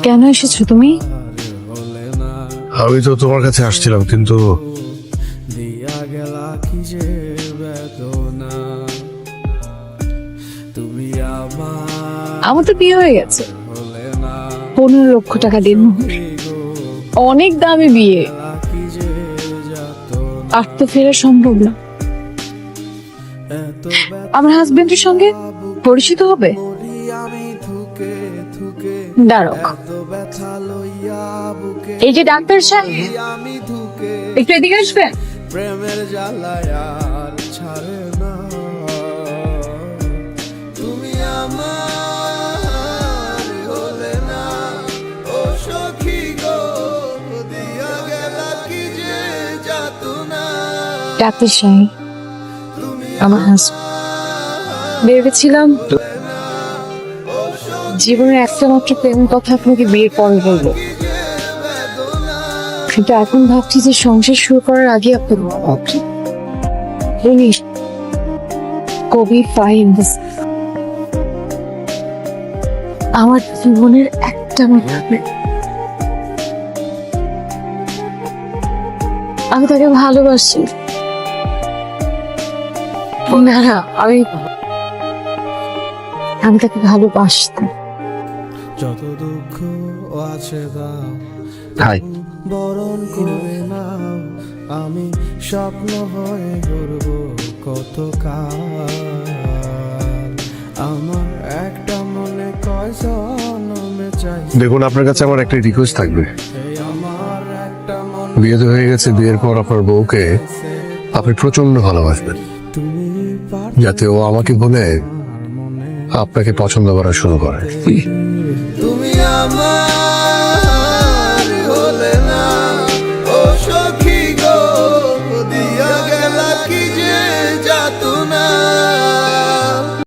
কেন এসেছো তুমি? আমি তো তোমার কাছে আসছিলাম, কিন্তু আমার তো বিয়ে হয়ে গেছে। 15 লক্ষ টাকা দিন, অনেক দামি বিয়ে, আর তো ফেরা সম্ভব না। আমার হাজবেন্ডের সঙ্গে পরিচিত হবে। দাঁড়াও, এই যে ডাক্তার সাহেব, একটু এদিকে আসবেন। প্রেমের জ্বালায় আর ছাড়ে না, তুমি আমার হলে না, ও সখী গো, দিয়া গেলা কি যে যাতনা। ডাক্তার সাহেব, আমার হাজবেন্ড, ভেবেছিলাম জীবনের একটা মাত্র প্রেমের কথা আপনাকে বিয়ের পরে বলবো, কিন্তু এখন ভাবছি যে সংসার শুরু করার আগে আপনাকে উনি কবি ফাহিম আমার জীবনের একটা মাত্র প্রেম। আমি তাকে ভালোবাসি। না না, আমি তাকে ভালোবাসতাম। যত দুঃখ আছে দাও, হাই, বরণ করে নাও, আমি স্বপ্ন হয়ে ঘুরব কত কাল। আমার একটা মনে কয় জনমে চাই, দেখুন আপনার কাছে আমার একটা রিকোয়েস্ট থাকবে। আমার একটা মন, বিয়ে তো হয়ে গেছে, বিয়ের পর আপনার বউকে আপনি প্রচন্ড ভালোবাসবেন, তুমি যাতে ও আমাকে বলে আপনাকে পছন্দ করা শুরু করে। তুমি আমার